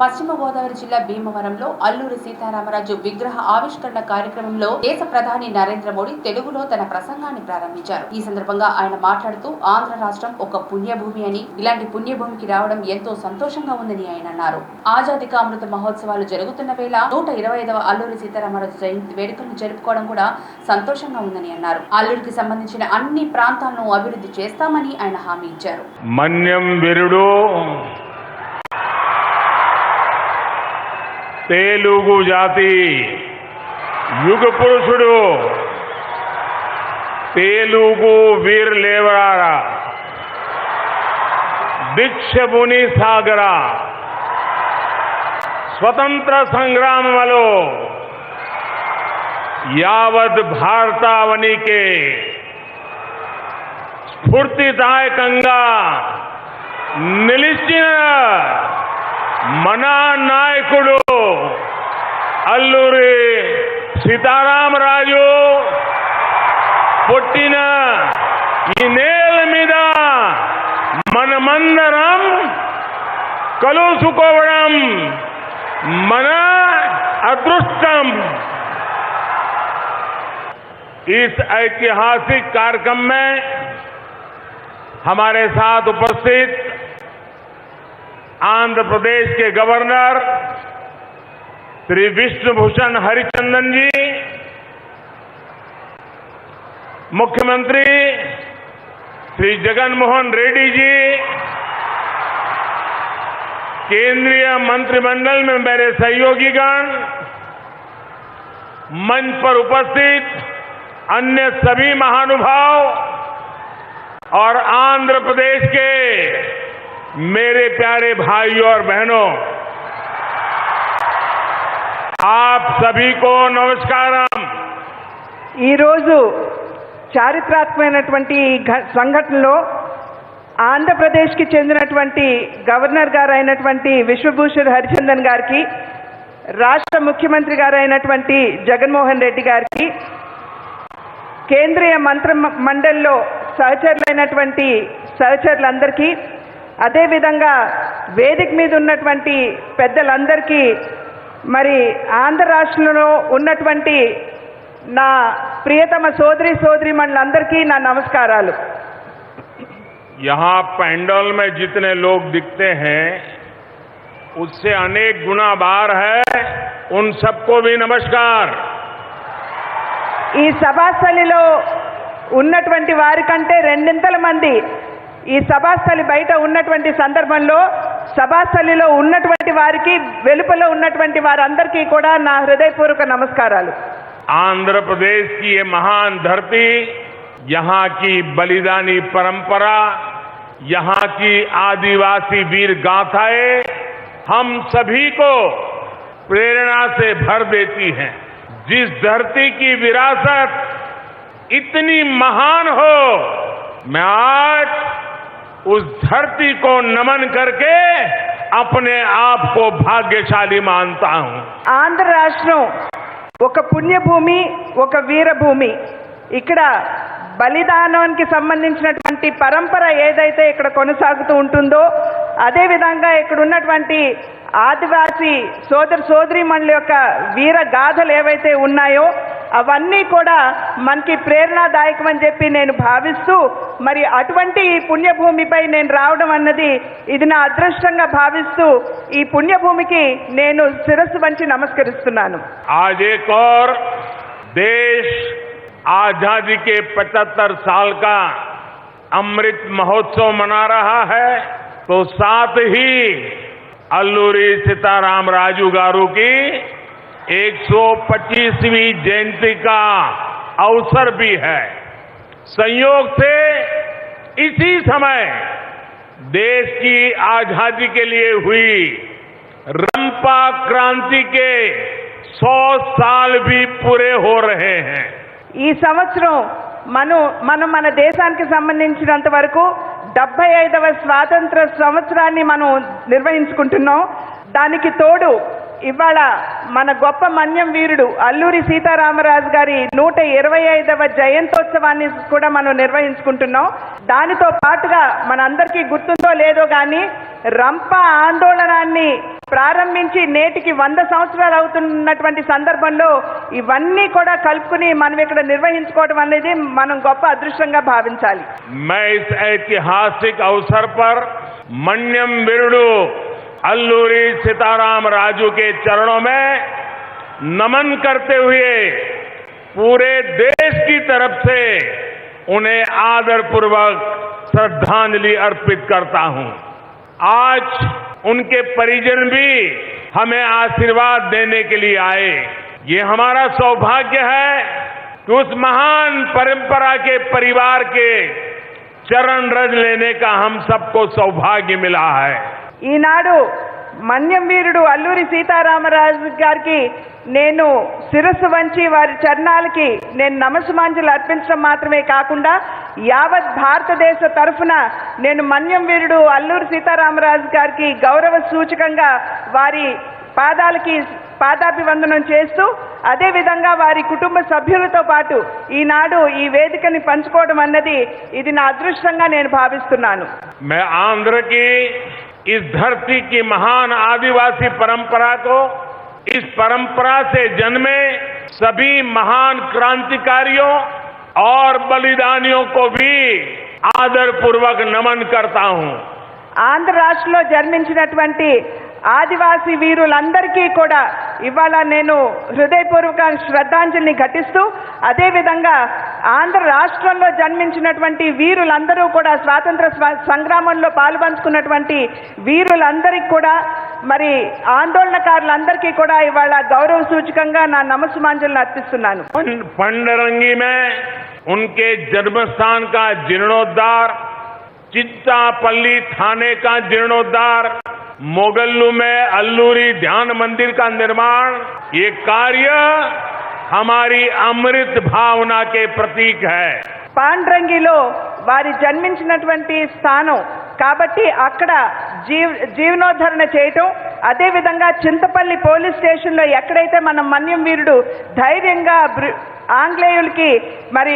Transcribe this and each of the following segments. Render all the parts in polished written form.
పశ్చిమ గోదావరి జిల్లా భీమవరంలో అల్లూరి సీతారామరాజు విగ్రహ ఆవిష్కరణ కార్యక్రమంలో దేశ ప్రధాని నరేంద్ర మోడీ తెలుగులో తన ప్రసంగాన్ని ప్రారంభించారు. ఈ సందర్భంగా ఆయన మాట్లాడుతూ ఆంధ్ర రాష్ట్రం ఒక పుణ్యభూమి అని, ఇలాంటి పుణ్యభూమికి రావడం ఎంతో సంతోషంగా ఉందని ఆయన అన్నారు. ఆజాదీ కా అమృత మహోత్సవాలు జరుగుతున్న వేళ 125వ అల్లూరి సీతారామరాజు జయంతి వేడుకలను జరుపుకోవడం కూడా సంతోషంగా ఉందని అన్నారు. అల్లూరికి సంబంధించిన అన్ని ప్రాంతాలను అభివృద్ధి చేస్తామని ఆయన హామీ ఇచ్చారు. మన్యం వీరుడు తెలుగు జాతి యుగ పురుషుడు తెలుగు వీర్ లేవరా దీక్షభూని సాగర స్వతంత్ర సంగ్రామంలో యావత్ భారతావనికి స్ఫూర్తిదాయకంగా నిలిచిన మన నాయకుడు అల్లూరి సీతారామరాజు పుట్టిన ఈ నేల మీద మనమందరం కలుసుకోవడం మన అదృష్టం. इस ऐतिहासिक कार्यक्रम में हमारे साथ उपस्थित आंध्र प्रदेश के गवर्नर श्री विष्णुभूषण हरिचंदन जी, मुख्यमंत्री श्री जगनमोहन रेड्डी जी, केंद्रीय मंत्रिमंडल में मेरे सहयोगीगण, मंच पर उपस्थित अन्य सभी महानुभाव और आंध्र प्रदेश के मेरे प्यारे भाइयों और बहनों, आप सभी को नमस्कारम. ఈ రోజు చారిత్రాత్మకమైనటువంటి సంఘటనలో ఆంధ్రప్రదేశ్కి చెందినటువంటి గవర్నర్ గారు అయినటువంటి విశ్వభూషణ్ హరిచందన్ గారికి, రాష్ట్ర ముఖ్యమంత్రి గారు అయినటువంటి జగన్మోహన్ రెడ్డి గారికి, కేంద్రీయ మంత్రి మండలిలో సహచరులైనటువంటి సహచరులందరికీ, అదేవిధంగా వేదిక మీద ఉన్నటువంటి పెద్దలందరికీ, మరి ఆంధ్ర రాష్ట్రంలో ఉన్నటువంటి నా ప్రియతమ సోదరీమణులందరికీ నా నమస్కారాలు. यहाँ पैंडल में जितने लोग दिखते हैं उससे अनेक गुना बार है. उन सबको भी नमस्कार. ఈ సభాస్థలిలో ఉన్నటువంటి వారికంటే రెండింతల మంది ఈ సభాస్థలి బయట ఉన్నటువంటి సందర్భంలో సభాస్థలిలో ఉన్నటువంటి వారికి, వెలుపల ఉన్నటువంటి వారందరికీ కూడా నా హృదయపూర్వక నమస్కారాలు. आंध्र प्रदेश की ये महान धरती, यहाँ की बलिदानी परंपरा, यहाँ की आदिवासी वीर गाथाएं हम सभी को प्रेरणा से भर देती हैं. जिस धरती की विरासत इतनी महान हो, मैं आज उस धरती को नमन करके अपने आप को भाग्यशाली मानता हूं. ఆంధ్ర రాష్ట్రం ఒక పుణ్యభూమి, ఒక వీరభూమి. ఇక్కడ బలిదానానికి సంబంధించినటువంటి పరంపర ఏదైతే ఇక్కడ కొనసాగుతూ ఉంటుందో, అదేవిధంగా ఇక్కడ ఉన్నటువంటి ఆదివాసీ సోదరీమణుల యొక్క వీర గాథలు ఏవైతే ఉన్నాయో అవన్నీ కూడా మనకి ప్రేరణాదాయకం అని చెప్పి నేను భావిస్తూ, మరి అటువంటి ఈ పుణ్యభూమిపై నేను రావడం అన్నది ఇది నా అదృష్టంగా భావిస్తూ ఈ పుణ్యభూమికి నేను శిరస్సు వంచి నమస్కరిస్తున్నాను. आज एक और देश आजादी के 75 साल का अमृत महोत्सव मना रहा है, तो साथ ही अल्लूरी सीतारामराजू गारू की 125वीं जयंती का अवसर भी है. संयोग से इसी समय देश की आजादी के लिए हुई रंपा क्रांति के 100 साल भी पूरे हो रहे हैं. ఈ సంవత్సరం మన దేశానికి సంబంధించినంత వరకు 75వ స్వాతంత్ర సంవత్సరాన్ని మనం నిర్వహించుకుంటున్నాం. దానికి తోడు ఇవాళ మన గొప్ప మన్యం వీరుడు అల్లూరి సీతారామరాజు గారి 125వ జయంతోత్సవాన్ని కూడా మనం నిర్వహించుకుంటున్నాం. దానితో పాటుగా మనందరికీ గుర్తుందో లేదో కానీ రంప ఆందోళనాన్ని ప్రారంభించి నేటికి 100 సంవత్సరాలు అవుతున్నటువంటి సందర్భంలో ఇవన్నీ కూడా కలుపుకుని మనం ఇక్కడ నిర్వహించుకోవడం అనేది మనం గొప్ప అదృష్టంగా భావించాలి. मैं इस ऐतिहासिक अवसर पर मन्यम वीरुडु अल्लूरी सीताराम राजू के चरणों में नमन करते हुए पूरे देश की तरफ से उन्हें आदरपूर्वक श्रद्धांजलि अर्पित करता हूं. आज उनके परिजन भी हमें आशीर्वाद देने के लिए आए. ये हमारा सौभाग्य है कि उस महान परंपरा के परिवार के चरण रज लेने का हम सबको सौभाग्य मिला है. ఈనాడు మన్యం వీరుడు అల్లూరి సీతారామరాజు గారికి నేను శిరస్సు వంచి వారి చరణాలకి నేను నమస్సుమాంజలు అర్పించడం మాత్రమే కాకుండా యావత్ భారతదేశ తరఫున నేను మన్యం వీరుడు అల్లూరి సీతారామరాజు గారికి గౌరవ సూచకంగా వారి పాదాలకి పాదాభివందనం చేస్తూ అదేవిధంగా వారి కుటుంబ సభ్యులతో పాటు ఈనాడు ఈ వేదికని పంచుకోవడం అన్నది ఇది నా అదృష్టంగా నేను భావిస్తున్నాను. मैं आंध्र की इस धरती की महान आदिवासी परंपरा को, इस परंपरा से जन्मे सभी महान क्रांतिकारियों और बलिदानियों को भी आदरपूर्वक नमन करता हूं. ఆంధ్ర రాష్ట్రంలో జన్మించినటువంటి ఆదివాసీ వీరులందరికీ కూడా ఇవాళ నేను హృదయపూర్వక శ్రద్ధాంజలిని ఘటిస్తూ అదేవిధంగా ఆంధ్ర రాష్ట్రంలో జన్మించినటువంటి వీరులందరూ కూడా స్వాతంత్ర సంగ్రామంలో పాల్పంచుకున్నటువంటి వీరులందరికీ కూడా మరి ఆందోళనకారులందరికీ కూడా ఇవాళ గౌరవ సూచకంగా నా నమస్సుమాంజలిని అర్పిస్తున్నాను. पंडरंगी में उनके जन्मस्थान का जीर्णोद्धार, चित्तापल्ली थाने का जीर्णोद्धार, मोगल्लू में अल्लूरी ध्यान मंदिर का निर्माण, ये कार्य हमारी अमृत भावना के प्रतीक है. పాండ్రంగిలో వారి జన్మించినటువంటి స్థానం కాబట్టి అక్కడ జీవనోద్ధరణ చేయటం, అదేవిధంగా చింతపల్లి పోలీస్ స్టేషన్లో ఎక్కడైతే మన మన్యం వీరుడు ధైర్యంగా ఆంగ్లేయులకి మరి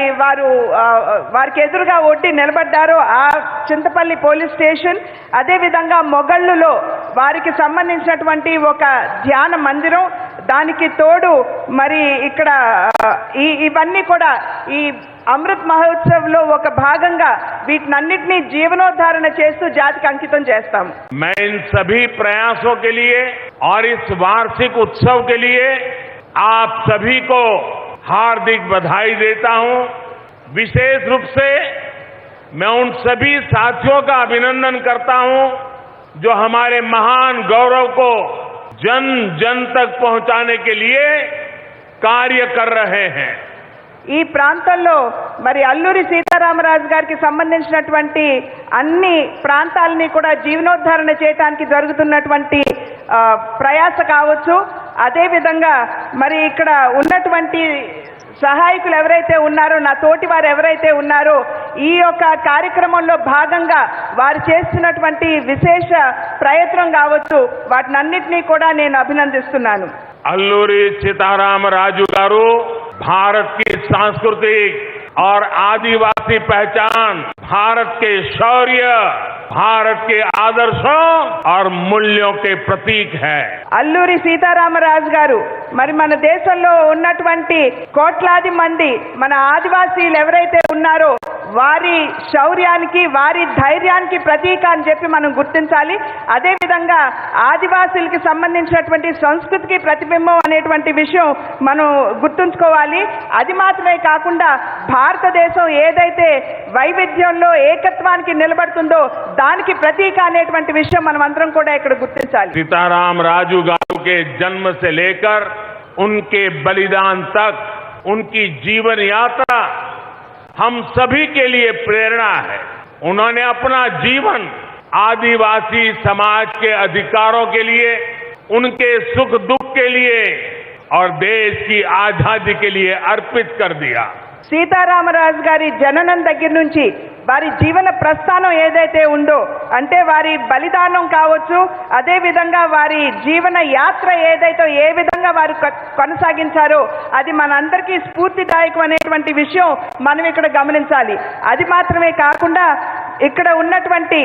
వారికి ఎదురుగా ఒడ్డి నిలబడ్డారో ఆ చింతపల్లి పోలీస్ స్టేషన్, అదేవిధంగా మొగళ్ళులో వారికి సంబంధించినటువంటి ఒక ధ్యాన మందిరం, దానికి తోడు మరి ఇక్కడ ఇవన్నీ కూడా ఈ అమృత్ మహోత్సవ్ లో ఒక భాగంగా వీటినన్నిటినీ జీవనోద్ధారణ చేస్తూ జాతికి అంకితం చేస్తాం. मैं इन सभी प्रयासों के लिए और इस वार्षिक उत्सव के लिए आप सभी को हार्दिक बधाई देता हूं. विशेष रूप से मैं उन सभी साथियों का अभिनंदन करता हूं जो हमारे महान गौरव को जन जन तक पहुंचाने के लिए कार्य कर रहे हैं. ఈ ప్రాంతంలో మరి అల్లూరి సీతారామరాజు గారికి సంబంధించినటువంటి అన్ని ప్రాంతాలని కూడా జీవనోద్ధరణ చేయడానికి జరుగుతున్నటువంటి ప్రయాస కావచ్చు, అదేవిధంగా మరి ఇక్కడ ఉన్నటువంటి సహాయకులు ఎవరైతే ఉన్నారో, నా తోటి వారు ఎవరైతే ఉన్నారో, ఈ యొక్క కార్యక్రమంలో భాగంగా వారు చేస్తున్నటువంటి విశేష ప్రయత్నం కావచ్చు, వాటినన్నిటినీ కూడా నేను అభినందిస్తున్నాను. अल्लूरी सीताराम राजू गारू भारत की सांस्कृतिक और आदिवासी पहचान, भारत के शौर्य, भारत के आदर्शों और मूल्यों के प्रतीक है. అల్లూరి సీతారామరాజు గారు మరి మన దేశంలో ఉన్నటువంటి కోట్లాది మంది మన ఆదివాసీలు ఎవరైతే ఉన్నారో వారి శౌర్యానికి, వారి ధైర్యానికి ప్రతీక అని చెప్పి మనం గుర్తించాలి. అదేవిధంగా ఆదివాసీలకి సంబంధించినటువంటి సంస్కృతికి ప్రతిబింబం అనేటువంటి విషయం మనం గుర్తుంచుకోవాలి. అది మాత్రమే కాకుండా భారతదేశం ఏదైతే వైవిధ్యంలో ఏకత్వానికి నిలబడుతుందో దానికి ప్రతీక అనేటువంటి విషయం మనం అందరం కూడా ఇక్కడ గుర్తించాలి. सीताराम राजू गारू के जन्म से लेकर उनके बलिदान तक उनकी जीवन यात्रा हम सभी के लिए प्रेरणा है. उन्होंने अपना जीवन आदिवासी समाज के अधिकारों के लिए, उनके सुख दुख के लिए और देश की आजादी के लिए अर्पित कर दिया. సీతారామరాజు గారి జననం దగ్గర నుంచి వారి జీవన ప్రస్థానం ఏదైతే ఉందో, అంటే వారి బలిదానం కావచ్చు, అదే విధంగా వారి జీవన యాత్ర ఏదైతే ఏ విధంగా వారు కొనసాగించారో అది మనందరికీ స్ఫూర్తిదాయకం అనేటువంటి విషయం మనం ఇక్కడ గమనించాలి. అది మాత్రమే కాకుండా ఇక్కడ ఉన్నటువంటి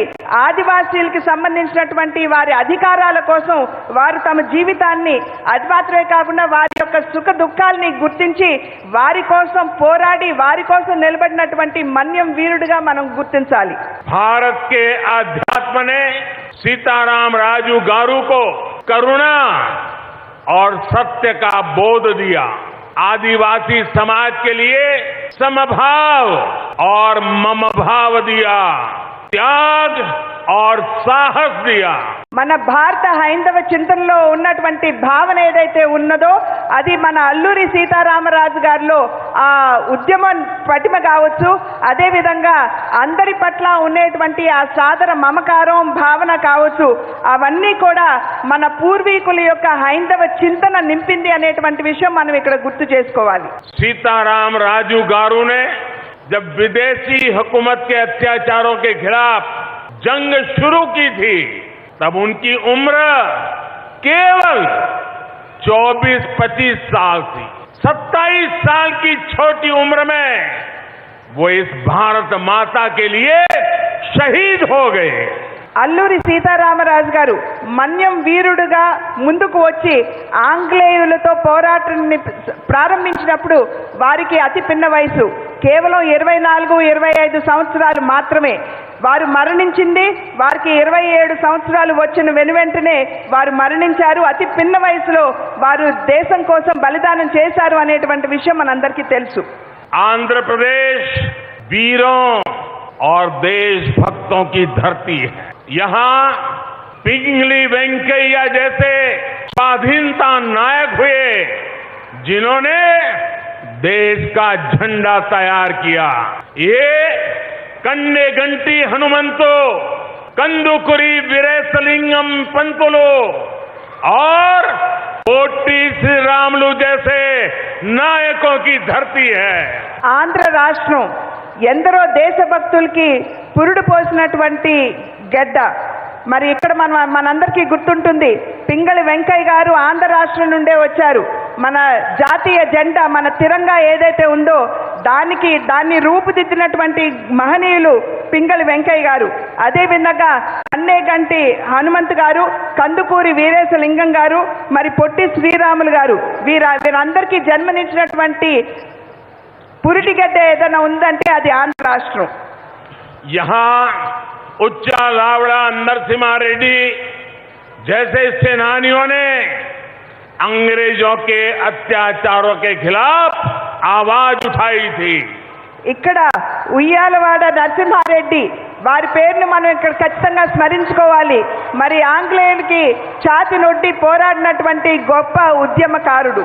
ఆదివాసీలకు సంబంధించినటువంటి వారి అధికారాల కోసం వారు తమ జీవితాన్ని, అది మాత్రమే కాకుండా వారి యొక్క సుఖ దుఃఖాలని గుర్తించి వారి కోసం పోరాడి వారి కోసం నిలబడినటువంటి మన్యం వీరుడిగా మనం గుర్తించాలి. భారత్ के अध्यात्म ने सीताराम राजू गारू को करुणा और सत्य का बोध दिया. आदिवासी समाज के लिए समभाव और ममभाव दिया, त्याग और साहस दिया. మన భారత హైందవ చింతనలో ఉన్నటువంటి భావన ఏదైతే ఉన్నదో అది మన అల్లూరి సీతారామరాజు గారిలో ఆ ఉద్యమ పటిమ కావచ్చు, అదే విధంగా అందరి పట్ల ఉండేటువంటి ఆ సాదర మమకారం భావన కావచ్చు, అవన్నీ కూడా మన పూర్వీకుల యొక్క హైందవ చింతన నింపింది అనేటువంటి విషయం మనం ఇక్కడ గుర్తు చేసుకోవాలి. सीताराम राजू गारू ने जब विदेशी हुकूमत के अत्याचारों के खिलाफ जंग शुरू की थी तब उनकी उम्र केवल 24-25 साल थी. 27 साल की छोटी उम्र में वो इस भारत माता के लिए शहीद हो गए. అల్లూరి సీతారామరాజు గారు మన్యం వీరుడుగా ముందుకు వచ్చి ఆంగ్లేయులతో పోరాటాన్ని ప్రారంభించినప్పుడు వారికి అతి పిన్న వయసు కేవలం 24-25 సంవత్సరాలు మాత్రమే. వారు మరణించింది వారికి 27 సంవత్సరాలు వచ్చిన వెనువెంటనే వారు మరణించారు. అతి పిన్న వయసులో వారు దేశం కోసం బలిదానం చేశారు అనేటువంటి విషయం మనందరికీ తెలుసు. आंध्रप्रदेश वीरों और देशभक्तों की धरती है. यहाँ पिंगली वेंकैया जैसे स्वाधीनता नायक हुए जिन्होंने देश का झंडा तैयार किया. ये कन्नेगंटी हनुमंतो, कंदुकुरी वीरेशलिंगम पंतुलु और पोटी श्रीरामुलु जैसे नायकों की धरती है. ఆంధ్ర రాష్ట్రం ఎందరో దేశభక్తులకి పురుడు పోసినటువంటి గడ్డ. మరి ఇక్కడ మనందరికీ గుర్తుంటుంది, పింగళి వెంకయ్య గారు ఆంధ్ర రాష్ట్రం నుండే వచ్చారు. మన జాతీయ జెండా, మన తిరంగా ఏదైతే ఉందో దాన్ని రూపుదిద్దినటువంటి మహనీయులు పింగళి వెంకయ్య గారు. అదే విధంగా కన్నేగంటి హనుమంత్ గారు, కందుకూరి వీరేశలింగం గారు, మరి పొట్టి శ్రీరాములు గారు, వీరందరికీ జన్మనిచ్చినటువంటి పురిటిగడ్డ ఏదైనా ఉందంటే అది ఆంధ్ర రాష్ట్రం. यहाँ उच्चा लावड़ा नरसिम्हा रेड्डी जैसे सेनानियों ने अंग्रेजों के अत्याचारों के खिलाफ आवाज उठाई थी. ఇక్కడ ఉయ్యాలవాడ నరసింహారెడ్డి వారి పేరును మనం ఇక్కడ ఖచ్చితంగా స్మరించుకోవాలి. మరి ఆంగ్లేయులకి ఛాతి నొడ్డి పోరాడినటువంటి గొప్ప ఉద్యమకారుడు.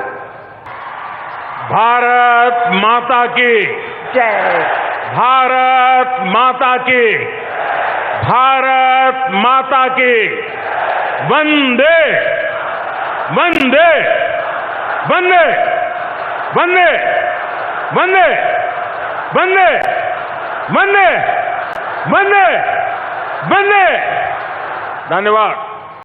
भारत माता की జై. भारत माता की भारत माता की वंदे वंदे वंदे वंदे वंदे वंदे वंदे वंदे वंदे. धन्यवाद.